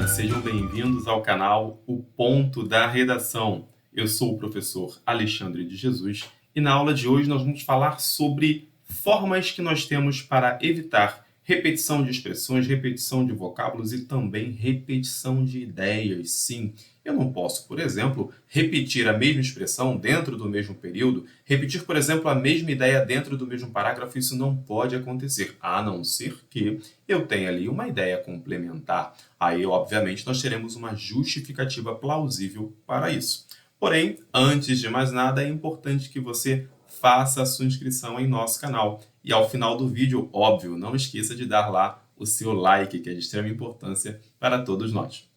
Olá, sejam bem-vindos ao canal O Ponto da Redação. Eu sou o professor Alexandre de Jesus e na aula de hoje nós vamos falar sobre formas que nós temos para evitar repetição de expressões, repetição de vocábulos e também repetição de ideias. Sim, eu não posso, por exemplo, repetir a mesma expressão dentro do mesmo período, repetir, por exemplo, a mesma ideia dentro do mesmo parágrafo. Isso não pode acontecer, a não ser que eu tenha ali uma ideia complementar. Aí, obviamente, nós teremos uma justificativa plausível para isso. Porém, antes de mais nada, é importante que você faça a sua inscrição em nosso canal. E ao final do vídeo, óbvio, não esqueça de dar lá o seu like, que é de extrema importância para todos nós.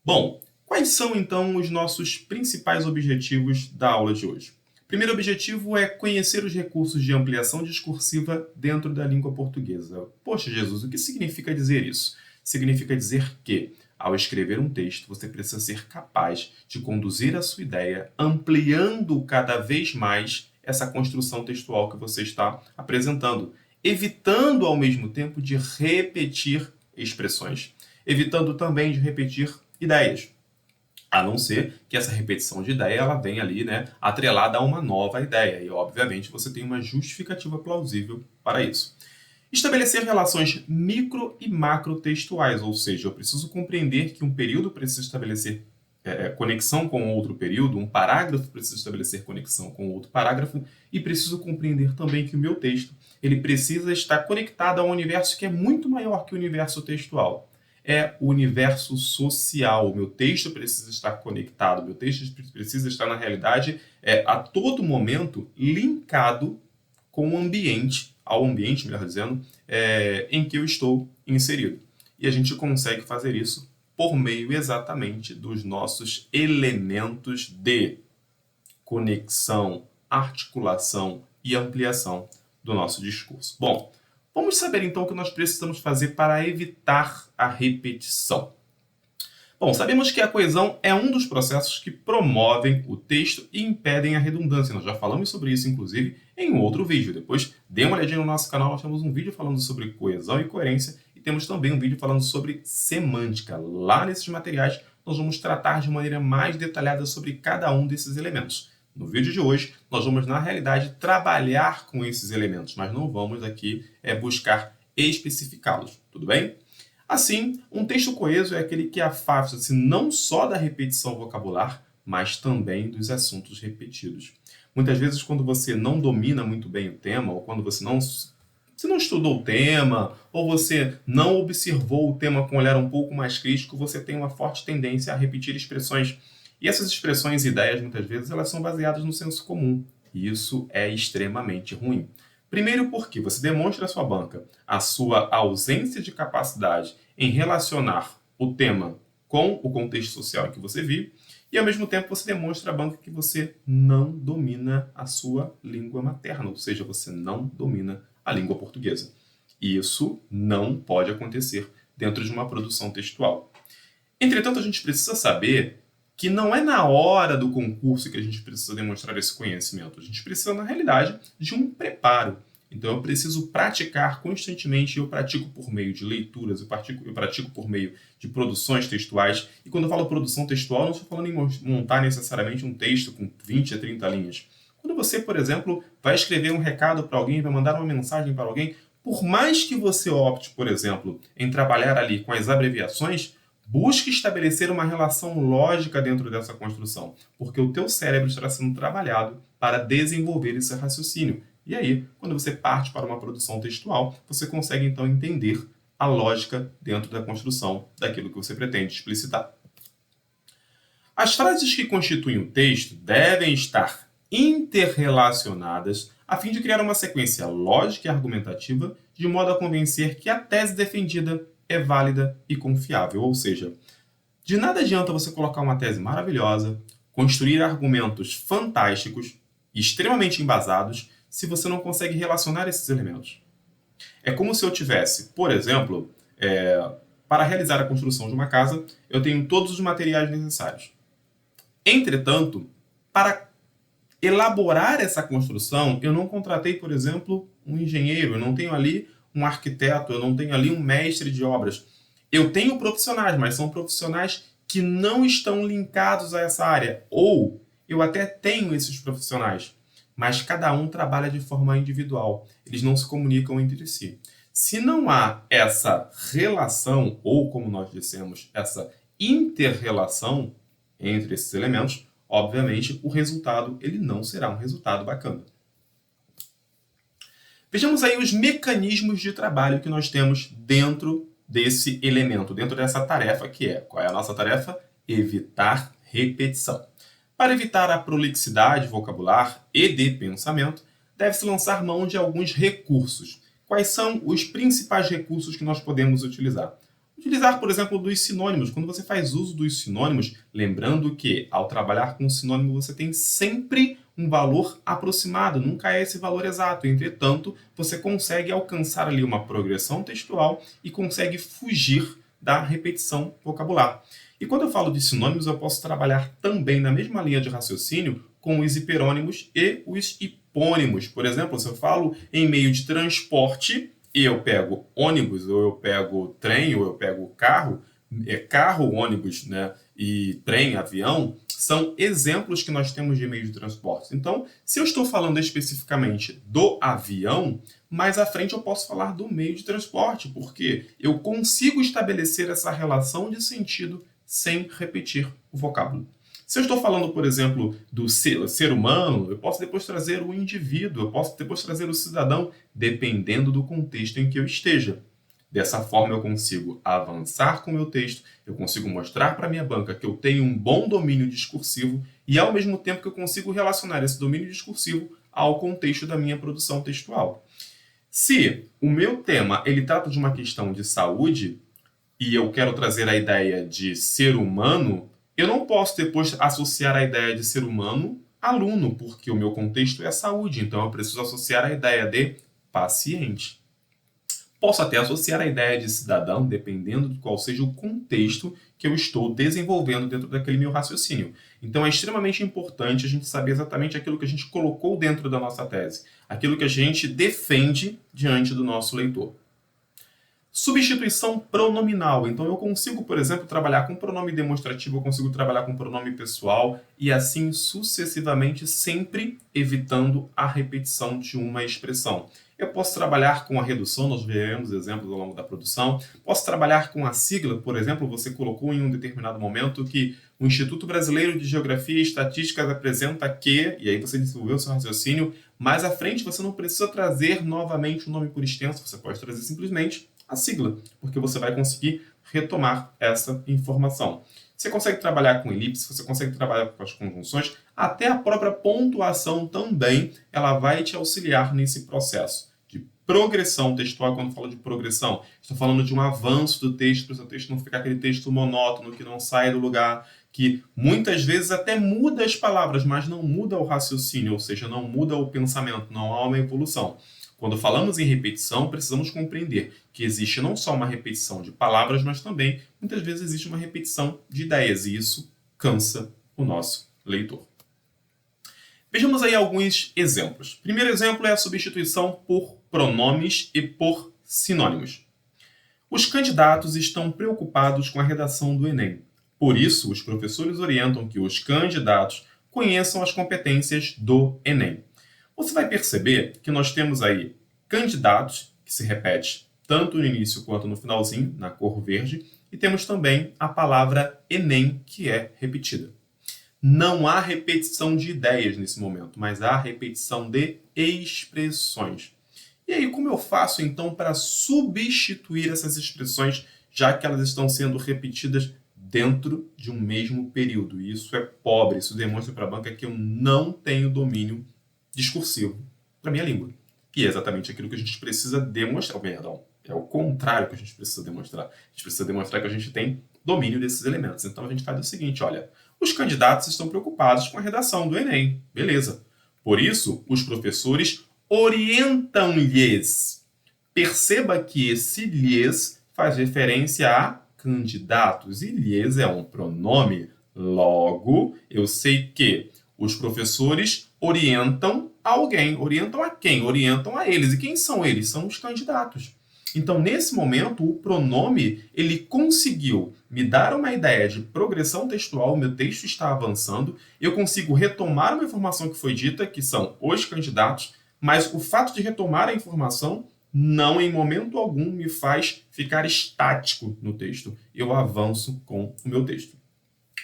Bom, quais são então os nossos principais objetivos da aula de hoje? O primeiro objetivo é conhecer os recursos de ampliação discursiva dentro da língua portuguesa. Poxa, Jesus, o que significa dizer isso? Significa dizer que, ao escrever um texto, você precisa ser capaz de conduzir a sua ideia, ampliando cada vez mais essa construção textual que você está apresentando, evitando ao mesmo tempo de repetir expressões, evitando também de repetir ideias. A não ser que essa repetição de ideia ela venha ali, atrelada a uma nova ideia. E, obviamente, você tem uma justificativa plausível para isso. Estabelecer relações micro e macrotextuais, ou seja, eu preciso compreender que um período precisa estabelecer conexão com outro período, um parágrafo precisa estabelecer conexão com outro parágrafo, e preciso compreender também que o meu texto ele precisa estar conectado a um universo que é muito maior que o universo textual. É o universo social. O meu texto precisa estar conectado, o meu texto precisa estar, na realidade, a todo momento linkado com o ambiente, ao ambiente, melhor dizendo, em que eu estou inserido. E a gente consegue fazer isso por meio exatamente dos nossos elementos de conexão, articulação e ampliação do nosso discurso. Bom, vamos saber então o que nós precisamos fazer para evitar a repetição. Bom, sabemos que a coesão é um dos processos que promovem o texto e impedem a redundância. Nós já falamos sobre isso, inclusive, em um outro vídeo. Depois, dê uma olhadinha no nosso canal, nós temos um vídeo falando sobre coesão e coerência e temos também um vídeo falando sobre semântica. Lá nesses materiais, nós vamos tratar de maneira mais detalhada sobre cada um desses elementos. No vídeo de hoje, nós vamos, na realidade, trabalhar com esses elementos, mas não vamos aqui buscar especificá-los, tudo bem? Assim, um texto coeso é aquele que afasta-se não só da repetição vocabular, mas também dos assuntos repetidos. Muitas vezes, quando você não domina muito bem o tema, ou quando você não estudou o tema, ou você não observou o tema com um olhar um pouco mais crítico, você tem uma forte tendência a repetir expressões. E essas expressões e ideias, muitas vezes, elas são baseadas no senso comum. E isso é extremamente ruim. Primeiro porque você demonstra à sua banca a sua ausência de capacidade em relacionar o tema com o contexto social em que você vive, e ao mesmo tempo você demonstra à banca que você não domina a sua língua materna, ou seja, você não domina a língua portuguesa. E isso não pode acontecer dentro de uma produção textual. Entretanto, a gente precisa saber que não é na hora do concurso que a gente precisa demonstrar esse conhecimento. A gente precisa, na realidade, de um preparo. Então, eu preciso praticar constantemente. Eu pratico por meio de leituras, eu pratico por meio de produções textuais. E quando eu falo produção textual, não estou falando em montar necessariamente um texto com 20 a 30 linhas. Quando você, por exemplo, vai escrever um recado para alguém, vai mandar uma mensagem para alguém, por mais que você opte, por exemplo, em trabalhar ali com as abreviações, busque estabelecer uma relação lógica dentro dessa construção, porque o teu cérebro estará sendo trabalhado para desenvolver esse raciocínio. E aí, quando você parte para uma produção textual, você consegue então entender a lógica dentro da construção daquilo que você pretende explicitar. As frases que constituem o texto devem estar interrelacionadas a fim de criar uma sequência lógica e argumentativa de modo a convencer que a tese defendida é válida e confiável. Ou seja, de nada adianta você colocar uma tese maravilhosa, construir argumentos fantásticos e extremamente embasados se você não consegue relacionar esses elementos. É como se eu tivesse, por exemplo, para realizar a construção de uma casa, eu tenho todos os materiais necessários. Entretanto, para elaborar essa construção, eu não contratei, por exemplo, um engenheiro, eu não tenho ali um arquiteto, eu não tenho ali um mestre de obras. Eu tenho profissionais, mas são profissionais que não estão linkados a essa área. Ou eu até tenho esses profissionais, mas cada um trabalha de forma individual. Eles não se comunicam entre si. Se não há essa relação, ou como nós dissemos, essa inter-relação entre esses elementos, obviamente o resultado ele não será um resultado bacana. Vejamos aí os mecanismos de trabalho que nós temos dentro desse elemento, dentro dessa tarefa que é. Qual é a nossa tarefa? Evitar repetição. Para evitar a prolixidade vocabular e de pensamento, deve-se lançar mão de alguns recursos. Quais são os principais recursos que nós podemos utilizar? Utilizar, por exemplo, dos sinônimos. Quando você faz uso dos sinônimos, lembrando que ao trabalhar com sinônimo você tem sempre um valor aproximado, nunca é esse valor exato. Entretanto, você consegue alcançar ali uma progressão textual e consegue fugir da repetição vocabular. E quando eu falo de sinônimos, eu posso trabalhar também na mesma linha de raciocínio com os hiperônimos e os hipônimos. Por exemplo, se eu falo em meio de transporte e eu pego ônibus, ou eu pego trem, ou eu pego carro, carro, ônibus, né, e trem, avião, são exemplos que nós temos de meio de transporte. Então, se eu estou falando especificamente do avião, mais à frente eu posso falar do meio de transporte, porque eu consigo estabelecer essa relação de sentido sem repetir o vocábulo. Se eu estou falando, por exemplo, do ser humano, eu posso depois trazer o indivíduo, eu posso depois trazer o cidadão, dependendo do contexto em que eu esteja. Dessa forma eu consigo avançar com o meu texto, eu consigo mostrar para a minha banca que eu tenho um bom domínio discursivo e ao mesmo tempo que eu consigo relacionar esse domínio discursivo ao contexto da minha produção textual. Se o meu tema ele trata de uma questão de saúde e eu quero trazer a ideia de ser humano, eu não posso depois associar a ideia de ser humano a aluno, porque o meu contexto é a saúde, então eu preciso associar a ideia de paciente. Posso até associar a ideia de cidadão, dependendo de qual seja o contexto que eu estou desenvolvendo dentro daquele meu raciocínio. Então é extremamente importante a gente saber exatamente aquilo que a gente colocou dentro da nossa tese, aquilo que a gente defende diante do nosso leitor. Substituição pronominal. Então eu consigo, por exemplo, trabalhar com pronome demonstrativo, eu consigo trabalhar com pronome pessoal e assim sucessivamente, sempre evitando a repetição de uma expressão. Eu posso trabalhar com a redução, nós veremos exemplos ao longo da produção. Posso trabalhar com a sigla, por exemplo, você colocou em um determinado momento que o Instituto Brasileiro de Geografia e Estatística apresenta que, e aí você desenvolveu seu raciocínio, mais à frente você não precisa trazer novamente o nome por extenso, você pode trazer simplesmente a sigla, porque você vai conseguir retomar essa informação. Você consegue trabalhar com elipse, você consegue trabalhar com as conjunções, até a própria pontuação também, ela vai te auxiliar nesse processo de progressão textual. Quando eu falo de progressão, estou falando de um avanço do texto, para o seu texto não ficar aquele texto monótono, que não sai do lugar, que muitas vezes até muda as palavras, mas não muda o raciocínio, ou seja, não muda o pensamento, não há uma evolução. Quando falamos em repetição, precisamos compreender que existe não só uma repetição de palavras, mas também, muitas vezes, existe uma repetição de ideias, e isso cansa o nosso leitor. Vejamos aí alguns exemplos. Primeiro exemplo é a substituição por pronomes e por sinônimos. Os candidatos estão preocupados com a redação do Enem. Por isso, os professores orientam que os candidatos conheçam as competências do Enem. Você vai perceber que nós temos aí candidatos, que se repete tanto no início quanto no finalzinho, na cor verde, e temos também a palavra Enem, que é repetida. Não há repetição de ideias nesse momento, mas há repetição de expressões. E aí, como eu faço então para substituir essas expressões, já que elas estão sendo repetidas dentro de um mesmo período? E isso é pobre, isso demonstra para a banca que eu não tenho domínio discursivo para a minha língua. E é exatamente aquilo que a gente precisa demonstrar. Perdão, é o contrário que a gente precisa demonstrar. A gente precisa demonstrar que a gente tem domínio desses elementos. Então a gente faz o seguinte, olha, os candidatos estão preocupados com a redação do Enem. Beleza. Por isso, os professores orientam-lhes. Perceba que esse lhes faz referência a candidatos. E lhes é um pronome. Logo, eu sei que os professores orientam alguém. Orientam a quem? Orientam a eles. E quem são eles? São os candidatos. Então, nesse momento, o pronome ele conseguiu me dar uma ideia de progressão textual, meu texto está avançando, eu consigo retomar uma informação que foi dita, que são os candidatos, mas o fato de retomar a informação não, em momento algum, me faz ficar estático no texto. Eu avanço com o meu texto.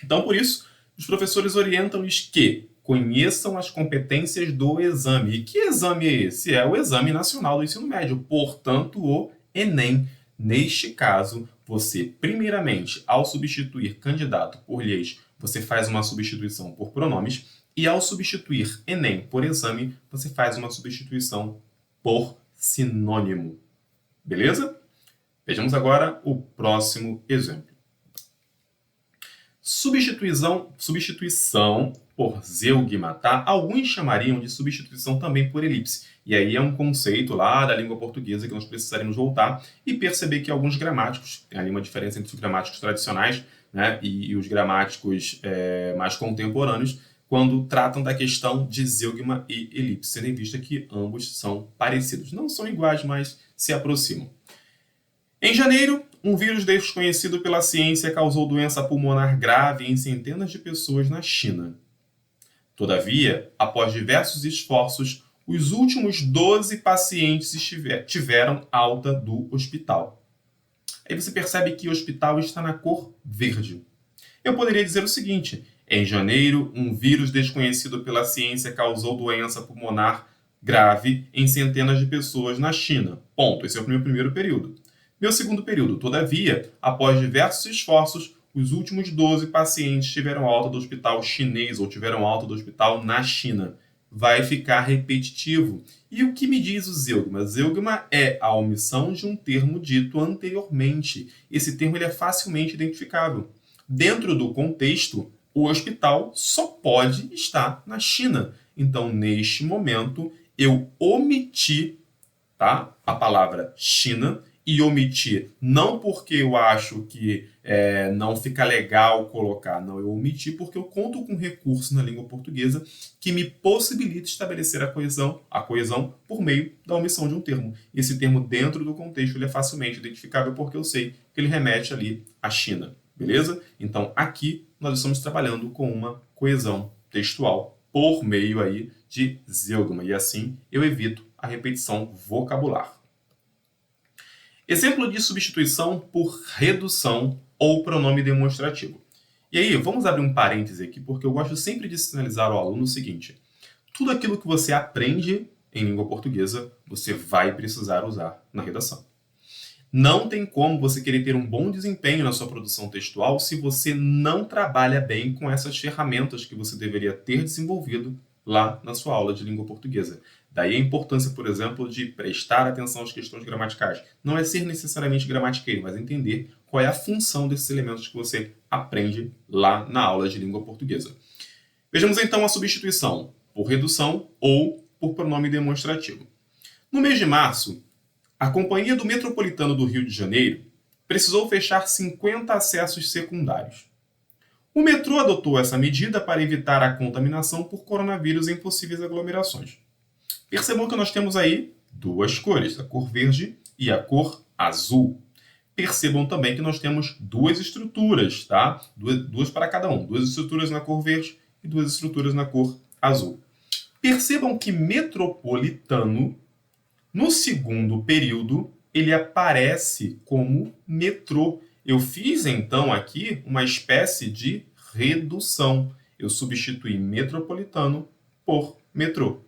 Então, por isso, os professores orientam-lhes que conheçam as competências do exame. E que exame é esse? É o Exame Nacional do Ensino Médio, portanto, o Enem. Neste caso, você, primeiramente, ao substituir candidato por lhes, você faz uma substituição por pronomes, e ao substituir Enem por exame, você faz uma substituição por sinônimo. Beleza? Vejamos agora o próximo exemplo. Substituição por zeugma, tá? Alguns chamariam de substituição também por elipse. E aí é um conceito lá da língua portuguesa que nós precisaremos voltar e perceber que alguns gramáticos, tem ali uma diferença entre os gramáticos tradicionais, né, e os gramáticos mais contemporâneos, quando tratam da questão de zeugma e elipse, tendo em vista que ambos são parecidos. Não são iguais, mas se aproximam. Em janeiro, um vírus desconhecido pela ciência causou doença pulmonar grave em centenas de pessoas na China. Todavia, após diversos esforços, os últimos 12 pacientes tiveram alta do hospital. Aí você percebe que o hospital está na cor verde. Eu poderia dizer o seguinte: em janeiro, um vírus desconhecido pela ciência causou doença pulmonar grave em centenas de pessoas na China. Ponto. Esse é o meu primeiro período. Meu segundo período, todavia, após diversos esforços, os últimos 12 pacientes tiveram alta do hospital chinês ou tiveram alta do hospital na China. Vai ficar repetitivo. E o que me diz o zeugma? Zeugma é a omissão de um termo dito anteriormente. Esse termo ele é facilmente identificável. Dentro do contexto, o hospital só pode estar na China. Então, neste momento, eu omiti, tá, a palavra China, e omitir não porque eu acho que não fica legal colocar, não, eu omiti porque eu conto com um recurso na língua portuguesa que me possibilita estabelecer a coesão por meio da omissão de um termo. Esse termo, dentro do contexto, ele é facilmente identificável porque eu sei que ele remete ali à China, beleza? Então, aqui nós estamos trabalhando com uma coesão textual por meio aí de zeugma, e assim eu evito a repetição vocabular. Exemplo de substituição por redução ou pronome demonstrativo. E aí, vamos abrir um parêntese aqui, porque eu gosto sempre de sinalizar ao aluno o seguinte: tudo aquilo que você aprende em língua portuguesa, você vai precisar usar na redação. Não tem como você querer ter um bom desempenho na sua produção textual se você não trabalha bem com essas ferramentas que você deveria ter desenvolvido lá na sua aula de língua portuguesa. Daí a importância, por exemplo, de prestar atenção às questões gramaticais. Não é ser necessariamente gramatiqueiro, mas entender qual é a função desses elementos que você aprende lá na aula de língua portuguesa. Vejamos então a substituição por redução ou por pronome demonstrativo. No mês de março, a Companhia do Metropolitano do Rio de Janeiro precisou fechar 50 acessos secundários. O metrô adotou essa medida para evitar a contaminação por coronavírus em possíveis aglomerações. Percebam que nós temos aí duas cores, a cor verde e a cor azul. Percebam também que nós temos duas estruturas, tá? Duas para cada um. Duas estruturas na cor verde e duas estruturas na cor azul. Percebam que metropolitano, no segundo período, ele aparece como metrô. Eu fiz, então, aqui uma espécie de redução. Eu substituí metropolitano por metrô.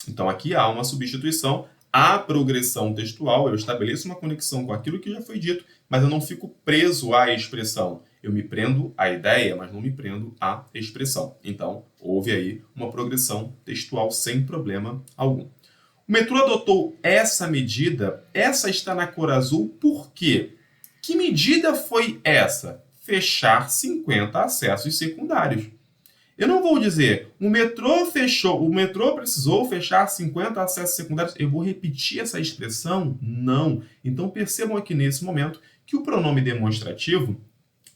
Então, aqui há uma substituição, a progressão textual, eu estabeleço uma conexão com aquilo que já foi dito, mas eu não fico preso à expressão. Eu me prendo à ideia, mas não me prendo à expressão. Então, houve aí uma progressão textual sem problema algum. O metrô adotou essa medida, essa está na cor azul, por quê? Que medida foi essa? Fechar 50 acessos secundários. Eu não vou dizer, o metrô precisou fechar 50 acessos secundários. Eu vou repetir essa expressão? Não. Então percebam aqui nesse momento que o pronome demonstrativo,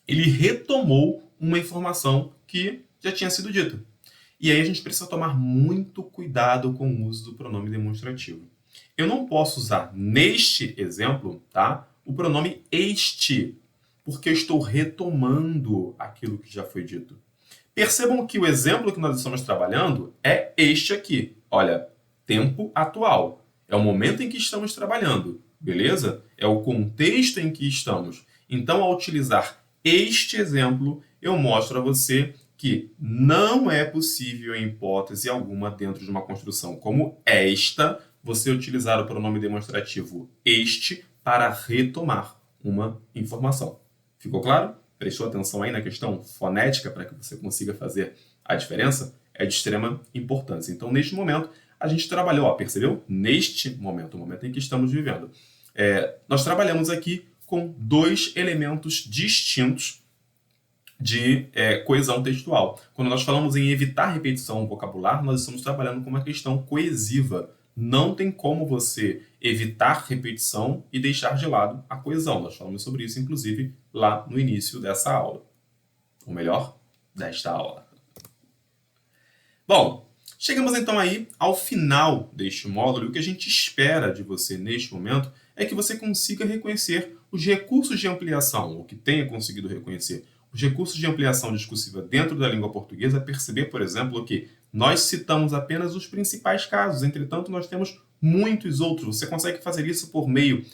ele retomou uma informação que já tinha sido dita. E aí a gente precisa tomar muito cuidado com o uso do pronome demonstrativo. Eu não posso usar neste exemplo, tá, o pronome este, porque eu estou retomando aquilo que já foi dito. Percebam que o exemplo que nós estamos trabalhando é este aqui. Olha, tempo atual. É o momento em que estamos trabalhando, beleza? É o contexto em que estamos. Então, ao utilizar este exemplo, eu mostro a você que não é possível, em hipótese alguma, dentro de uma construção como esta, você utilizar o pronome demonstrativo este para retomar uma informação. Ficou claro? Prestou atenção aí na questão fonética para que você consiga fazer a diferença? É de extrema importância. Então, neste momento, a gente trabalhou, ó, percebeu? Neste momento, o momento em que estamos vivendo. Nós trabalhamos aqui com dois elementos distintos de coesão textual. Quando nós falamos em evitar repetição vocabular, nós estamos trabalhando com uma questão coesiva. Não tem como você evitar repetição e deixar de lado a coesão. Nós falamos sobre isso, inclusive, lá no início dessa aula. Ou melhor, desta aula. Bom, chegamos então aí ao final deste módulo e o que a gente espera de você neste momento é que você consiga reconhecer os recursos de ampliação, ou que tenha conseguido reconhecer os recursos de ampliação discursiva dentro da língua portuguesa, perceber, por exemplo, que nós citamos apenas os principais casos, entretanto, nós temos muitos outros. Você consegue fazer isso por meio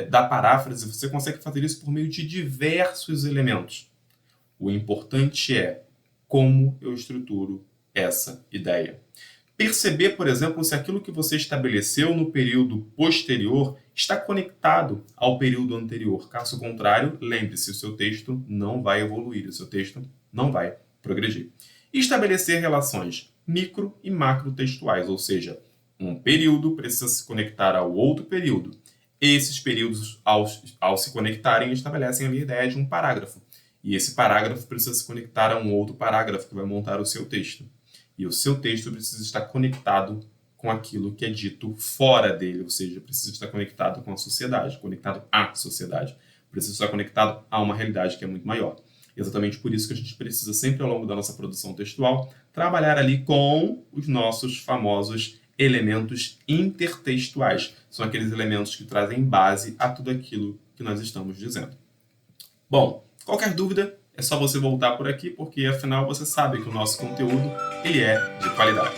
da paráfrase, você consegue fazer isso por meio de diversos elementos. O importante é como eu estruturo essa ideia. Perceber, por exemplo, se aquilo que você estabeleceu no período posterior está conectado ao período anterior. Caso contrário, lembre-se, o seu texto não vai evoluir, o seu texto não vai progredir. E estabelecer relações micro e macro textuais, ou seja, um período precisa se conectar ao outro período. Esses períodos, ao se conectarem, estabelecem ali a ideia de um parágrafo. E esse parágrafo precisa se conectar a um outro parágrafo que vai montar o seu texto. E o seu texto precisa estar conectado com aquilo que é dito fora dele, ou seja, precisa estar conectado com a sociedade, conectado à sociedade, precisa estar conectado a uma realidade que é muito maior. Exatamente por isso que a gente precisa sempre, ao longo da nossa produção textual, trabalhar ali com os nossos famosos elementos intertextuais. São aqueles elementos que trazem base a tudo aquilo que nós estamos dizendo. Bom, qualquer dúvida, é só você voltar por aqui, porque afinal você sabe que o nosso conteúdo ele é de qualidade.